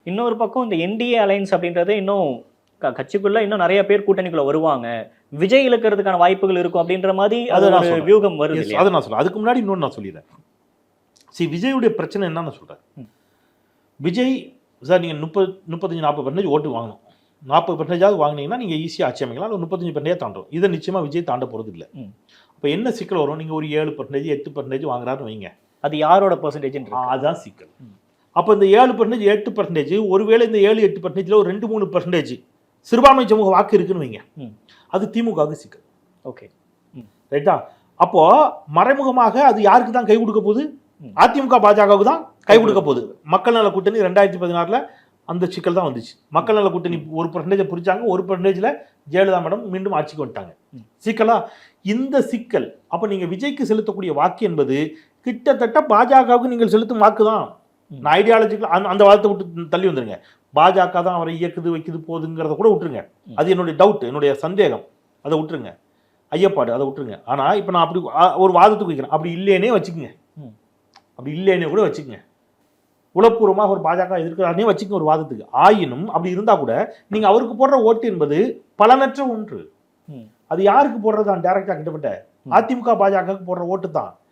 இன்னொரு பக்கம் இந்த என்டிஏ அலைன்ஸ் அப்படின்றது இன்னும் கட்சிக்குள்ள இன்னும் நிறைய பேர் கூட்டணிக்குள்ள வருவாங்க, விஜய் இழுக்கிறதுக்கான வாய்ப்புகள் இருக்கும் அப்படின்ற மாதிரி அது ஒரு வியூகம் வருது இல்லையா? அதை நான் சொல்றேன். அதுக்கு முன்னாடி இன்னொன்று நான் சொல்லிடுறேன். விஜயுடைய பிரச்சனை என்னன்னு சொல்றேன். விஜய் சார் நீங்கள் 35-40% ஓட்டு வாங்கணும். 40% வாங்கினீங்கன்னா நீங்கள் ஈஸியாக ஆட்சி அமைக்கலாம். அது 35% தாண்டும். இதை நிச்சயமாக விஜய் தாண்ட போகிறது இல்லை. அப்போ என்ன சிக்கல் வரும்? நீங்கள் ஒரு 7%, 8% வாங்குறாருன்னு வைங்க. அது யாரோட பெர்சன்டேஜ்? அதுதான் சிக்கல். அப்போ இந்த 7%, 8%, ஒருவேளை இந்த 7-8%ல் ஒரு 2-3% சிறுபான்மை சமூக வாக்கு இருக்குன்னு வைங்க, அது திமுகவுக்கு சிக்கல். ஓகே, ரைட்டா? அப்போ மறைமுகமாக அது யாருக்கு தான் கை கொடுக்க போகுது? அதிமுக பாஜகவுக்கு தான் கை கொடுக்க போகுது. மக்கள் நல கூட்டணி 2016 அந்த சிக்கல் தான் வந்துச்சு. மக்கள் நல கூட்டணி 1% பிரிச்சாங்க, 1%ல் ஜெயலலிதா மேடம் மீண்டும் ஆட்சிக்கு வந்துட்டாங்க. சிக்கலா இந்த சிக்கல். அப்போ நீங்கள் விஜய்க்கு செலுத்தக்கூடிய வாக்கு என்பது கிட்டத்தட்ட பாஜகவுக்கு நீங்கள் செலுத்தும் வாக்கு தான். நான் ஐடியாலஜிக்கல் அந்த வாதத்தை விட்டு தள்ளி வந்துருங்க. பாஜக தான் அவரை இயக்குது வைக்குது போகுதுங்கிறத கூட விட்டுருங்க. அது என்னுடைய டவுட், என்னுடைய சந்தேகம். அதை விட்டுருங்க, ஐயப்பாடு அதை விட்டுருங்க. ஆனால் இப்போ நான் அப்படி ஒரு வாதத்துக்கு வைக்கிறேன். அப்படி இல்லைன்னே வச்சுக்கோங்க, அப்படி இல்லைன்னே கூட வச்சுக்கோங்க, உளப்பூர்வமாக ஒரு பாஜக எதிர்க்கிறாருனே வச்சுக்கோங்க ஒரு வாதத்துக்கு. ஆயினும் அப்படி இருந்தால் கூட நீங்கள் அவருக்கு போடுற ஓட்டு என்பது பலனற்ற ஒன்று. அது யாருக்கு போடுறது தான்? டைரக்டாக கிட்டத்தட்ட அதிமுக பாஜகவுக்கு போடுற ஓட்டு தான்.